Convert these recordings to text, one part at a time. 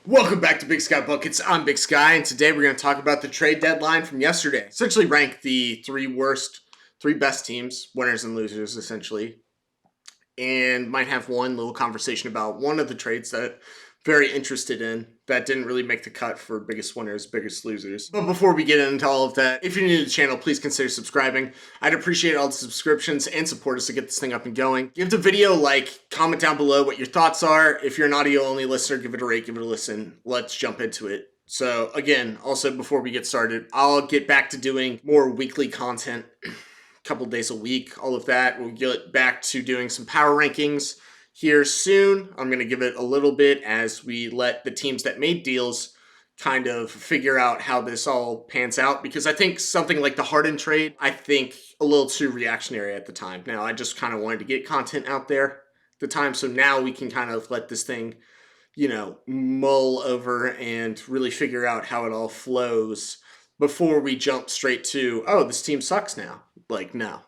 Welcome back to Big Sky Buckets. I'm Big Sky, and today we're going to talk about the trade deadline from yesterday. Essentially, rank the three best teams, winners and losers, essentially, and might have one little conversation about one of the trades that I'm very interested in that didn't really make the cut for biggest winners, biggest losers. But before we get into all of that, if you're new to the channel, please consider subscribing. I'd appreciate all the subscriptions and support us to get this thing up and going. Give the video a like, comment down below what your thoughts are. If you're an audio-only listener, give it a rate, give it a listen. Let's jump into it. So again, also before we get started, I'll get back to doing more weekly content, couple days a week, all of that. We'll get back to doing some power rankings here soon. I'm going to give it a little bit as we let the teams that made deals kind of figure out how this all pans out, because I think something like the Harden trade, I think a little too reactionary at the time. Now, I just kind of wanted to get content out there at the time, so now we can kind of let this thing, mull over and really figure out how it all flows before we jump straight to, oh, this team sucks now. Like, no.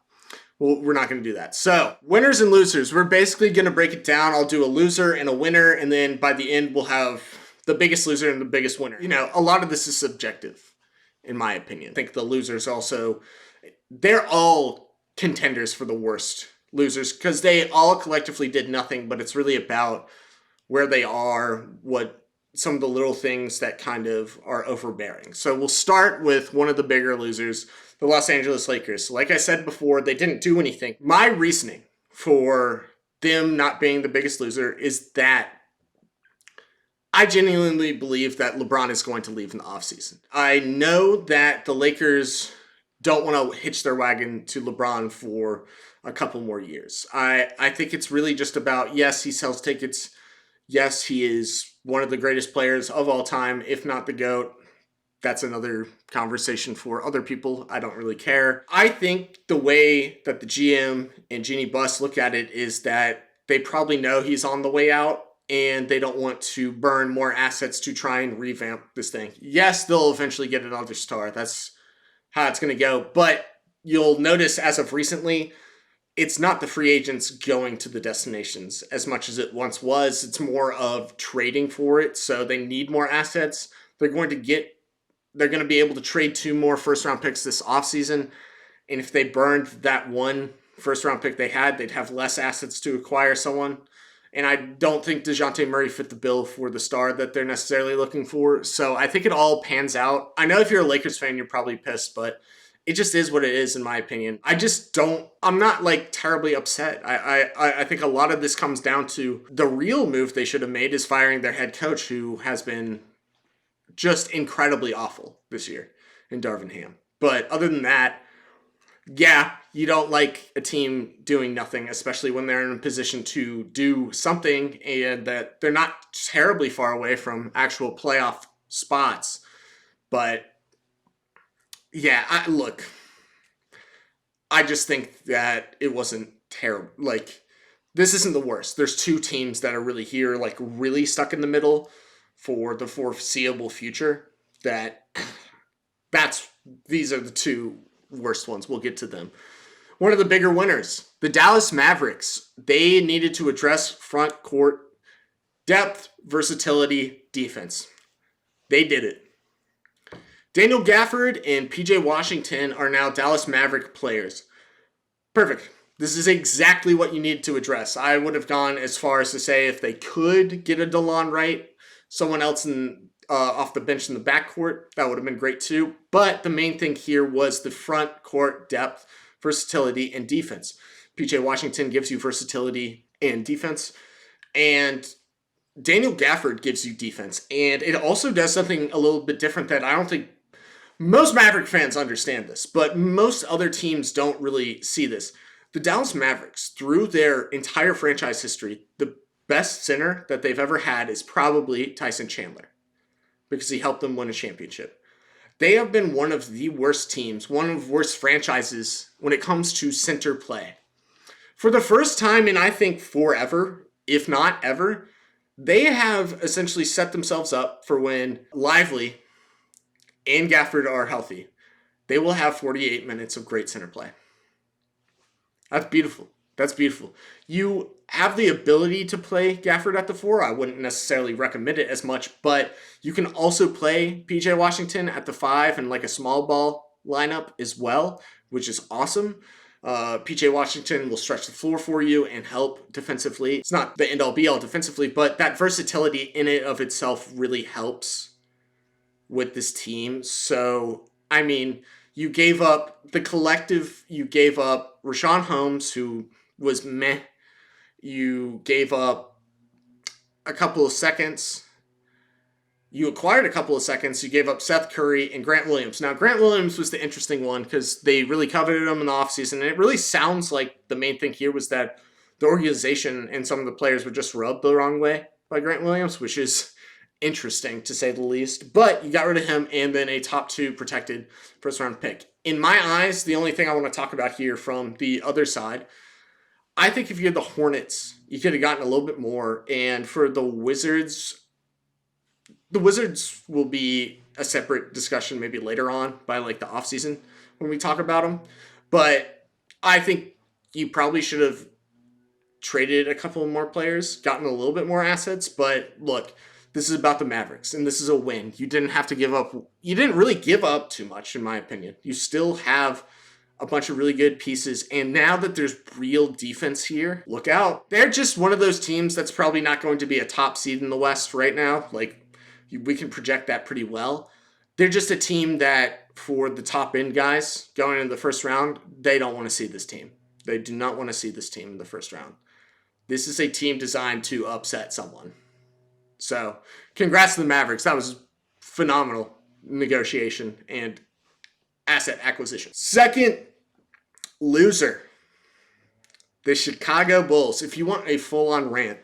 Well, we're not going to do that. So, winners and losers. We're basically going to break it down. I'll do a loser and a winner, and then by the end, we'll have the biggest loser and the biggest winner. A lot of this is subjective, in my opinion. I think the losers also, they're all contenders for the worst losers because they all collectively did nothing, but it's really about where they are, what some of the little things that kind of are overbearing. So we'll start with one of the bigger losers, the Los Angeles Lakers. Like I said before, they didn't do anything. My reasoning for them not being the biggest loser is that I genuinely believe that LeBron is going to leave in the offseason. I know that the Lakers don't want to hitch their wagon to LeBron for a couple more years. I think it's really just about, yes, he sells tickets. Yes, he is one of the greatest players of all time, if not the GOAT. That's another conversation for other people. I don't really care. I think the way that the GM and Jeannie Buss look at it is that they probably know he's on the way out and they don't want to burn more assets to try and revamp this thing. Yes, they'll eventually get another star. That's how it's going to go. But you'll notice as of recently, it's not the free agents going to the destinations as much as it once was. It's more of trading for it. So they need more assets. They're going to be able to trade 2 more first-round picks this offseason. And if they burned that one first-round pick they had, they'd have less assets to acquire someone. And I don't think DeJounte Murray fit the bill for the star that they're necessarily looking for. So I think it all pans out. I know if you're a Lakers fan, you're probably pissed, but it just is what it is, in my opinion. I'm not terribly upset. I think a lot of this comes down to the real move they should have made is firing their head coach, who has been just incredibly awful this year in Darvin Ham. But other than that, yeah, you don't like a team doing nothing, especially when they're in a position to do something and that they're not terribly far away from actual playoff spots. But yeah, I just think that it wasn't terrible. This isn't the worst. There's 2 teams that are really here, really stuck in the middle for the foreseeable future. These are the 2 worst ones. We'll get to them. One of the bigger winners, the Dallas Mavericks. They needed to address front court depth, versatility, defense. They did it. Daniel Gafford and PJ Washington are now Dallas Maverick players. Perfect. This is exactly what you need to address. I would have gone as far as to say if they could get a DeLon Wright, someone else off the bench in the backcourt, that would have been great too. But the main thing here was the front court depth, versatility, and defense. PJ Washington gives you versatility and defense, and Daniel Gafford gives you defense. And it also does something a little bit different that I don't think most Maverick fans understand this, but most other teams don't really see this. The Dallas Mavericks, through their entire franchise history, the best center that they've ever had is probably Tyson Chandler because he helped them win a championship. They have been one of the worst teams, one of the worst franchises when it comes to center play. For the first time in, I think, forever, if not ever, they have essentially set themselves up for when Lively and Gafford are healthy. They will have 48 minutes of great center play. That's beautiful. That's beautiful. You have the ability to play Gafford at the 4. I wouldn't necessarily recommend it as much, but you can also play PJ Washington at the 5 and like a small ball lineup as well, which is awesome. PJ Washington will stretch the floor for you and help defensively. It's not the end all be all defensively, but that versatility in it of itself really helps with this team. So, I mean, you gave up the collective, you gave up Rashawn Holmes, who was meh. You gave up a couple of seconds. You acquired a couple of seconds. You gave up Seth Curry and Grant Williams. Now, Grant Williams was the interesting one because they really coveted him in the offseason. And it really sounds like the main thing here was that the organization and some of the players were just rubbed the wrong way by Grant Williams, which is interesting to say the least. But you got rid of him and then a top 2 protected first round pick. In my eyes, the only thing I want to talk about here from the other side, I think if you had the Hornets, you could have gotten a little bit more. And for the Wizards will be a separate discussion maybe later on by like the offseason when we talk about them. But I think you probably should have traded a couple more players, gotten a little bit more assets. But look, this is about the Mavericks, and this is a win. You didn't have to give up. You didn't really give up too much, in my opinion. You still have a bunch of really good pieces, and now that there's real defense here, look out. They're just one of those teams that's probably not going to be a top seed in the West right now. Like, we can project that pretty well. They're just a team that, for the top end guys going into the first round, they don't want to see this team. They do not want to see this team in the first round. This is a team designed to upset someone. So, congrats to the Mavericks. That was phenomenal negotiation and asset acquisition. Second loser, the Chicago Bulls. If you want a full-on rant,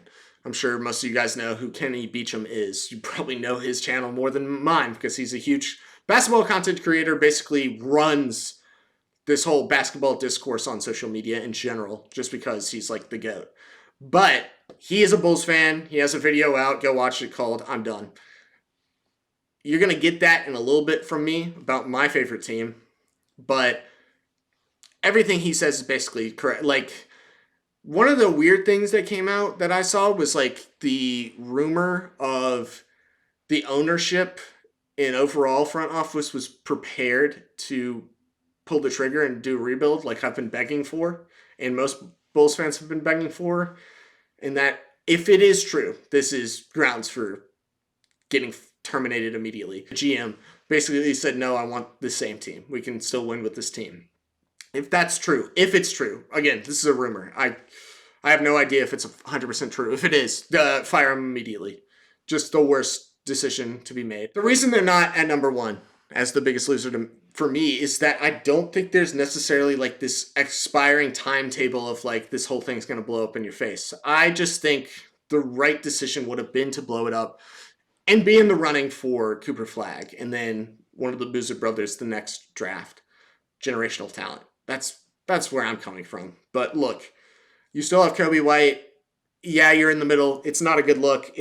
I'm sure most of you guys know who Kenny Beecham is. You probably know his channel more than mine because he's a huge basketball content creator, basically runs this whole basketball discourse on social media in general, just because he's like the GOAT. But he is a Bulls fan. He has a video out. Go watch it called I'm Done. You're going to get that in a little bit from me about my favorite team. But everything he says is basically correct. Like, one of the weird things that came out that I saw was like the rumor of the ownership and overall front office was prepared to pull the trigger and do a rebuild like I've been begging for. And most Bulls fans have been begging for, and that if it is true, this is grounds for getting terminated immediately. The GM basically said, no, I want the same team. We can still win with this team. If that's true, if it's true, again, this is a rumor. I have no idea if it's 100% true. If it is, fire him immediately. Just the worst decision to be made. The reason they're not at number 1 as the biggest loser for me is that I don't think there's necessarily like this expiring timetable of like this whole thing's going to blow up in your face. I just think the right decision would have been to blow it up and be in the running for Cooper Flagg and then one of the Boozer brothers the next draft. Generational talent. That's where I'm coming from. But look, you still have Kobe White. Yeah, you're in the middle. It's not a good look.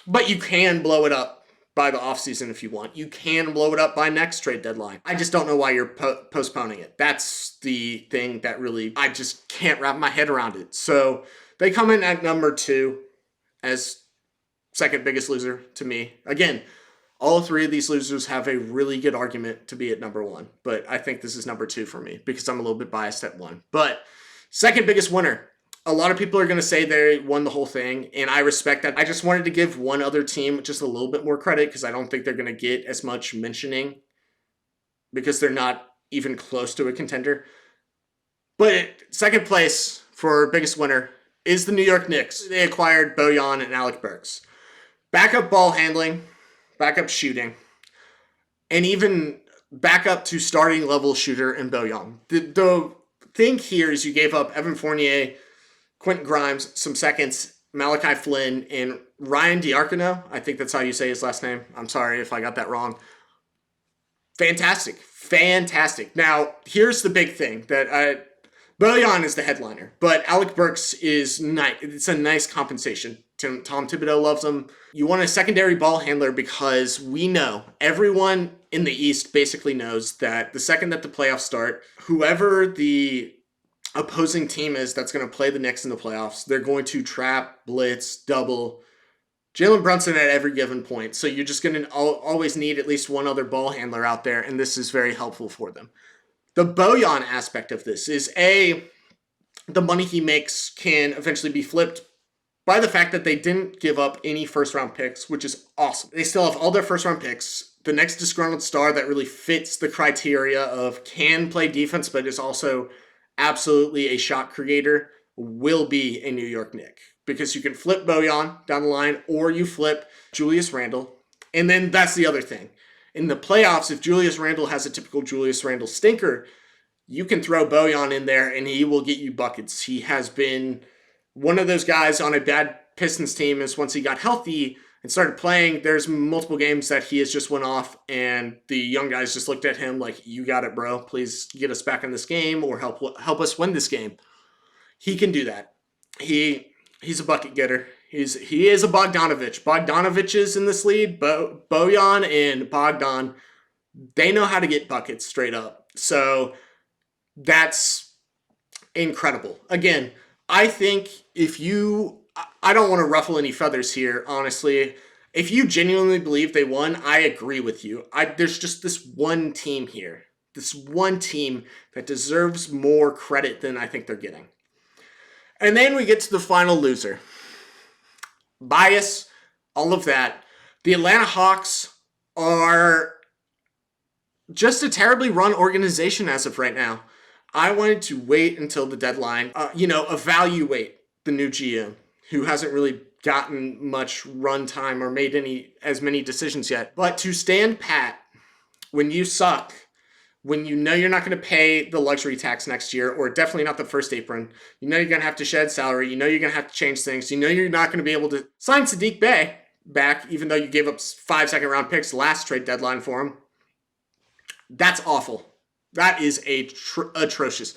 But you can blow it up by the offseason if you want. You can blow it up by next trade deadline. I just don't know why you're postponing it. That's the thing that really, I just can't wrap my head around it. So they come in at number 2 as second biggest loser to me. Again, all 3 of these losers have a really good argument to be at number 1. But I think this is number 2 for me because I'm a little bit biased at 1. But second biggest winner. A lot of people are going to say they won the whole thing, and I respect that. I just wanted to give one other team just a little bit more credit because I don't think they're going to get as much mentioning because they're not even close to a contender. But second place for biggest winner is the New York Knicks. They acquired Bojan and Alec Burks. Backup ball handling, backup shooting, and even backup to starting level shooter in Bojan. The thing here is you gave up Evan Fournier, Quentin Grimes, some seconds, Malachi Flynn, and Ryan Diacono. I think that's how you say his last name. I'm sorry if I got that wrong. Fantastic. Now, here's the big thing that Bojan is the headliner, but Alec Burks is nice. It's a nice compensation. Tom Thibodeau loves him. You want a secondary ball handler because we know, everyone in the East basically knows that the second that the playoffs start, whoever the opposing team is that's going to play the Knicks in the playoffs. They're going to trap, blitz, double Jalen Brunson at every given point. So you're just going to always need at least one other ball handler out there, and this is very helpful for them. The Bojan aspect of this is the money he makes can eventually be flipped by the fact that they didn't give up any first-round picks, which is awesome. They still have all their first-round picks. The next disgruntled star that really fits the criteria of can play defense but is also absolutely a shot creator will be a New York Knick. Because you can flip Bojan down the line or you flip Julius Randle. And then that's the other thing. In the playoffs, if Julius Randle has a typical Julius Randle stinker, you can throw Bojan in there and he will get you buckets. He has been one of those guys on a bad Pistons team is once he got healthy and started playing, there's multiple games that he has just went off and the young guys just looked at him like, you got it, bro. Please get us back in this game or help us win this game. He can do that. He's a bucket getter. He is a Bogdanovich. Bogdanoviches in this league, Bojan and Bogdan, they know how to get buckets straight up. So that's incredible. Again, I think I don't want to ruffle any feathers here, honestly. If you genuinely believe they won, I agree with you. There's just this one team here. This one team that deserves more credit than I think they're getting. And then we get to the final loser. Bias, all of that. The Atlanta Hawks are just a terribly run organization as of right now. I wanted to wait until the deadline, evaluate the new GM, who hasn't really gotten much run time or made as many decisions yet. But to stand pat when you suck, when you know you're not going to pay the luxury tax next year, or definitely not the first apron, you know you're going to have to shed salary, you know you're going to have to change things, you know you're not going to be able to sign Sadiq Bey back, even though you gave up 5 second-round picks last trade deadline for him. That's awful. That is atrocious.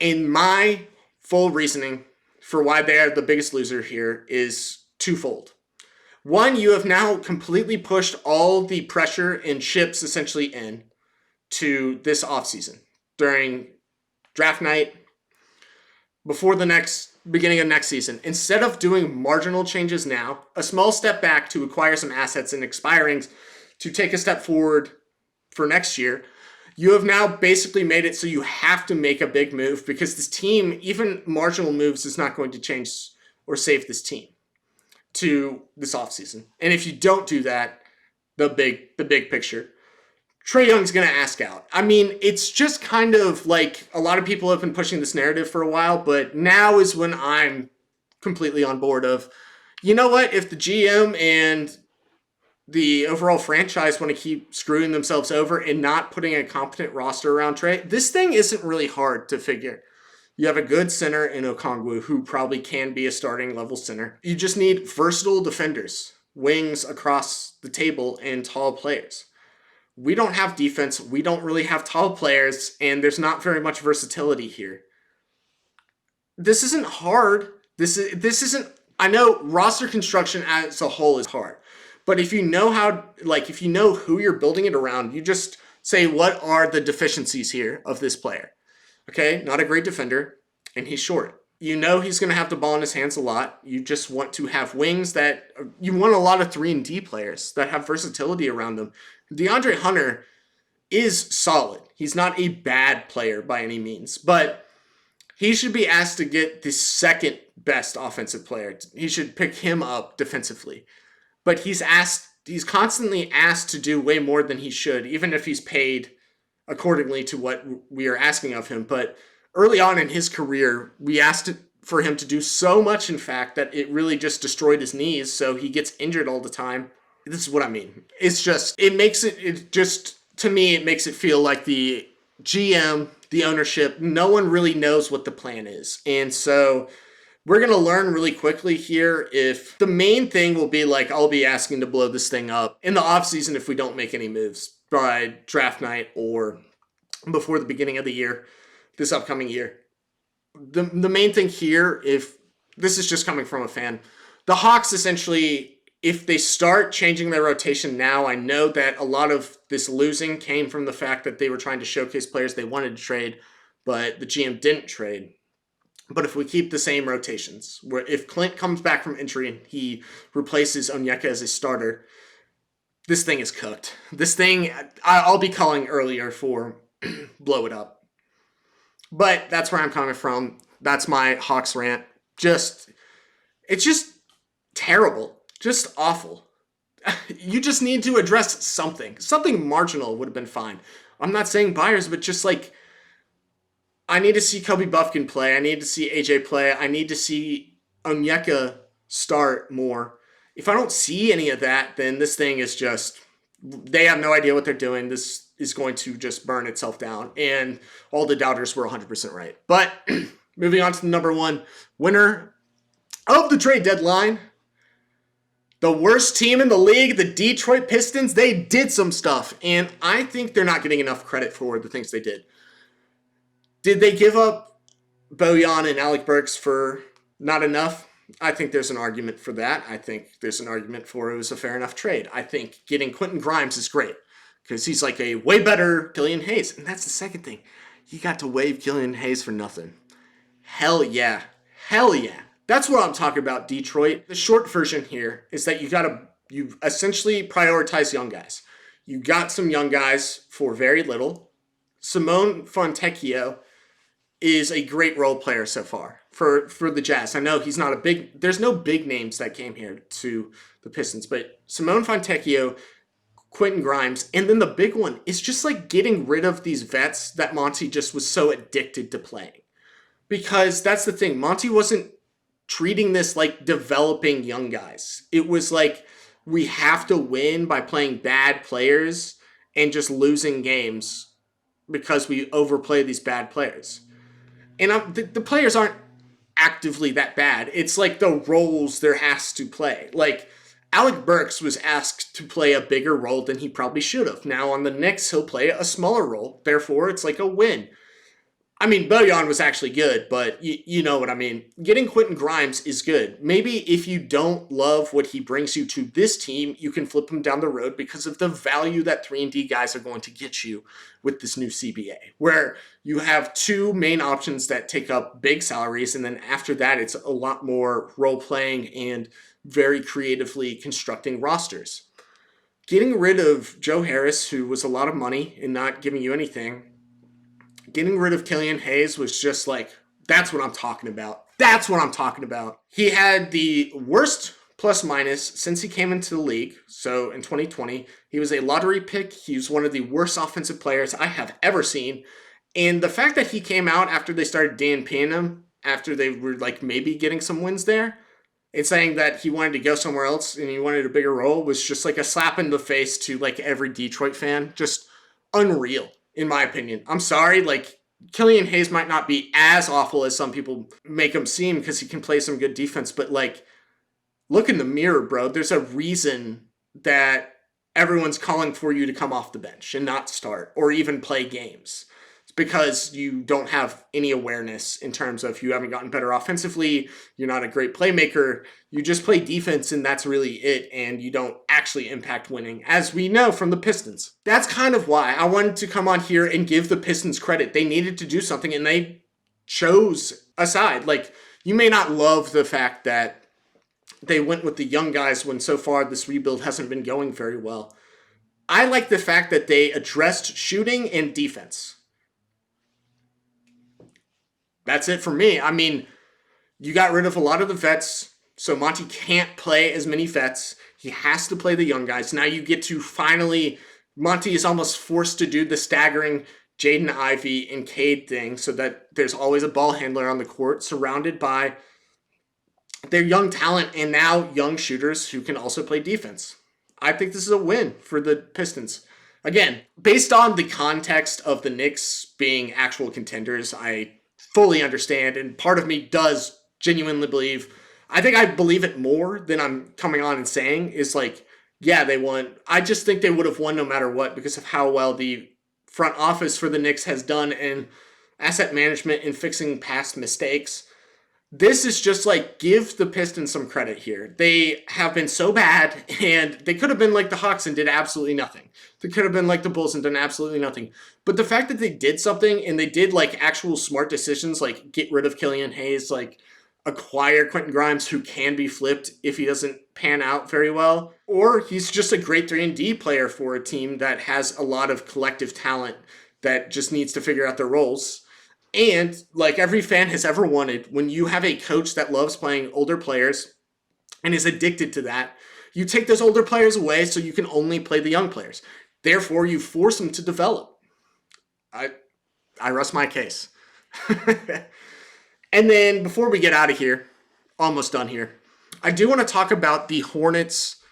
And my full reasoning for why they are the biggest loser here is twofold. One, you have now completely pushed all the pressure and chips essentially in to this offseason during draft night, before the beginning of next season. Instead of doing marginal changes now, a small step back to acquire some assets and expirings to take a step forward for next year, you have now basically made it so you have to make a big move because this team, even marginal moves, is not going to change or save this team to this offseason. And if you don't do that, the big picture, Trae Young's going to ask out. I mean, it's just kind of like a lot of people have been pushing this narrative for a while, but now is when I'm completely on board of, you know what, if the GM and the overall franchise want to keep screwing themselves over and not putting a competent roster around Trae, this thing isn't really hard to figure. You have a good center in Okongwu who probably can be a starting level center. You just need versatile defenders, wings across the table, and tall players. We don't have defense. We don't really have tall players, and there's not very much versatility here. This isn't hard. This isn't. I know roster construction as a whole is hard. But if you know if you know who you're building it around, you just say, what are the deficiencies here of this player? Okay, not a great defender, and he's short. You know he's going to have the ball in his hands a lot. You just want to have wings you want a lot of 3 and D players that have versatility around them. DeAndre Hunter is solid. He's not a bad player by any means, but he should be asked to get the second best offensive player. He should pick him up defensively. But he's constantly asked to do way more than he should, even if he's paid accordingly to what we are asking of him. But early on in his career, we asked for him to do so much, in fact, that it really just destroyed his knees, so he gets injured all the time. This is what I mean. To me, it makes it feel like the GM, the ownership, no one really knows what the plan is. And so we're going to learn really quickly here if the main thing will be like, I'll be asking to blow this thing up in the offseason if we don't make any moves by draft night or before the beginning of the year, this upcoming year. The main thing here, if this is just coming from a fan, the Hawks essentially, if they start changing their rotation now, I know that a lot of this losing came from the fact that they were trying to showcase players they wanted to trade. but the GM didn't trade. But if we keep the same rotations, where if Clint comes back from injury and he replaces Onyeka as a starter, this thing is cooked. This thing, I'll be calling earlier for blow it up. But that's where I'm coming from. That's my Hawks rant. It's just terrible. Just awful. You just need to address something. Something marginal would have been fine. I'm not saying buyers, but just like, I need to see Kobe Buffkin play. I need to see AJ play. I need to see Onyeka start more. If I don't see any of that, then this thing is just, they have no idea what they're doing. This is going to just burn itself down. And all the doubters were 100% right. But moving on to the number one winner of the trade deadline, the worst team in the league, the Detroit Pistons. They did some stuff, and I think they're not getting enough credit for the things they did. Did they give up Bojan and Alec Burks for not enough? I think there's an argument for that. I think there's an argument for it was a fair enough trade. I think getting Quentin Grimes is great because he's like a way better Killian Hayes. And that's the second thing. You got to waive Killian Hayes for nothing. Hell yeah. Hell yeah. That's what I'm talking about, Detroit. The short version here is that you essentially prioritize young guys. You got some young guys for very little. Simone Fontecchio is a great role player so far for the Jazz. I know he's not there's no big names that came here to the Pistons, but Simone Fontecchio, Quentin Grimes, and then the big one is just like getting rid of these vets that Monty just was so addicted to playing. Because that's the thing, Monty wasn't treating this like developing young guys. It was like, we have to win by playing bad players and just losing games because we overplay these bad players. And the players aren't actively that bad. It's like the roles there has to play. Like, Alec Burks was asked to play a bigger role than he probably should have. Now on the Knicks, he'll play a smaller role. Therefore, it's like a win. I mean, Bojan was actually good, but you know what I mean. Getting Quentin Grimes is good. Maybe if you don't love what he brings you to this team, you can flip him down the road because of the value that 3-and-D guys are going to get you with this new CBA, where you have two main options that take up big salaries, and then after that, it's a lot more role-playing and very creatively constructing rosters. Getting rid of Joe Harris, who was a lot of money and not giving you anything, getting rid of Killian Hayes was just like, that's what I'm talking about. That's what I'm talking about. He had the worst plus-minus since he came into the league. So in 2020, he was a lottery pick. He was one of the worst offensive players I have ever seen. And the fact that he came out after they started DNPing him, after they were like maybe getting some wins there, and saying that he wanted to go somewhere else and he wanted a bigger role was just like a slap in the face to like every Detroit fan. Just unreal. In my opinion. I'm sorry, like, Killian Hayes might not be as awful as some people make him seem because he can play some good defense, but, like, look in the mirror, bro. There's a reason that everyone's calling for you to come off the bench and not start or even play games. It's because you don't have any awareness in terms of you haven't gotten better offensively, you're not a great playmaker, you just play defense and that's really it, and you don't actually impact winning, as we know from the Pistons. That's kind of why I wanted to come on here and give the Pistons credit. They needed to do something and they chose a side. Like, you may not love the fact that they went with the young guys when so far this rebuild hasn't been going very well. I like the fact that they addressed shooting and defense. That's it for me. I mean, you got rid of a lot of the vets, so Monty can't play as many vets. He has to play the young guys. Now you get to finally, Monty is almost forced to do the staggering Jaden Ivey and Cade thing so that there's always a ball handler on the court surrounded by their young talent and now young shooters who can also play defense. I think this is a win for the Pistons. Again, based on the context of the Knicks being actual contenders, I fully understand, and part of me does genuinely believe, I think I believe it more than I'm coming on and saying, is like, yeah, they won. I just think they would have won no matter what because of how well the front office for the Knicks has done in asset management and fixing past mistakes. this is just like, give the Pistons some credit here. They have been so bad, and they could have been like the Hawks and did absolutely nothing. They could have been like the Bulls and done absolutely nothing. But the fact that they did something, and they did like actual smart decisions, like get rid of Killian Hayes, like acquire Quentin Grimes, who can be flipped if he doesn't pan out very well, or he's just a great 3-and-D player for a team that has a lot of collective talent that just needs to figure out their roles. And like every fan has ever wanted, when you have a coach that loves playing older players and is addicted to that, you take those older players away so you can only play the young players. Therefore, you force them to develop. I rest my case. And then before we get out of here, almost done here, I do want to talk about the Hornets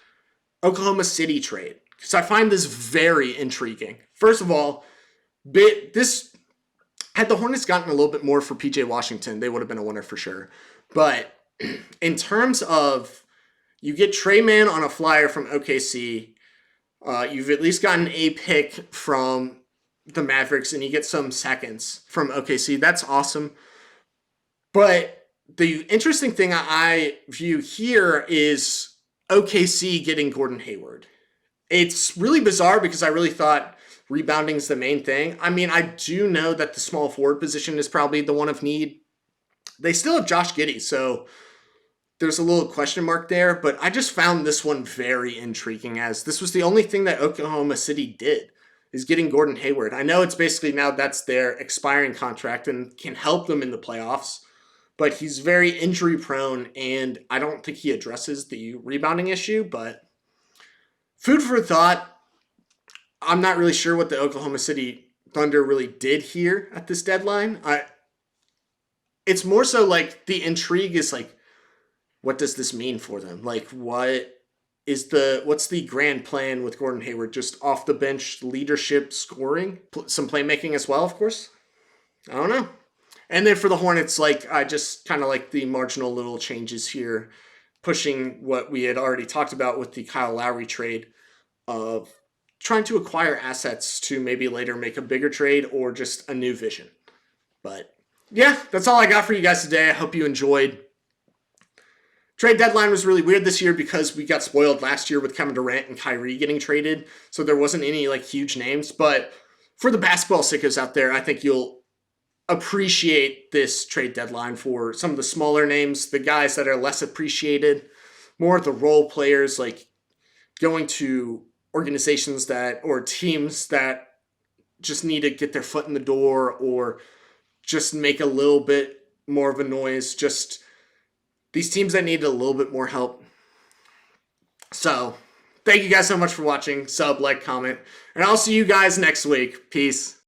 Oklahoma City trade, because I find this very intriguing. First of all, this had the Hornets gotten a little bit more for PJ Washington, they would have been a winner for sure. But in terms of, you get Trey Mann on a flyer from OKC, you've at least gotten a pick from the Mavericks, and you get some seconds from OKC. That's awesome. But the interesting thing I view here is OKC getting Gordon Hayward. It's really bizarre because I really thought rebounding is the main thing. I mean, I do know that the small forward position is probably the one of need. They still have Josh Giddey, so there's a little question mark there. But I just found this one very intriguing, as this was the only thing that Oklahoma City did, is getting Gordon Hayward. I know it's basically now that's their expiring contract and can help them in the playoffs, but he's very injury prone, and I don't think he addresses the rebounding issue. But food for thought. I'm not really sure what the Oklahoma City Thunder really did here at this deadline. It's more so like the intrigue is like, what does this mean for them? Like, what's the grand plan with Gordon Hayward? Just off the bench leadership, scoring, some playmaking as well, of course. I don't know. And then for the Hornets, like, I just kind of like the marginal little changes here, pushing what we had already talked about with the Kyle Lowry trade of trying to acquire assets to maybe later make a bigger trade or just a new vision. But yeah, that's all I got for you guys today. I hope you enjoyed. Trade deadline was really weird this year because we got spoiled last year with Kevin Durant and Kyrie getting traded, so there wasn't any like huge names. But for the basketball sickos out there, I think you'll appreciate this trade deadline for some of the smaller names, the guys that are less appreciated, more of the role players, like going to organizations that, or teams that just need to get their foot in the door or just make a little bit more of a noise. Just these teams that need a little bit more help. So thank you guys so much for watching. Sub, like, comment, and I'll see you guys next week. Peace.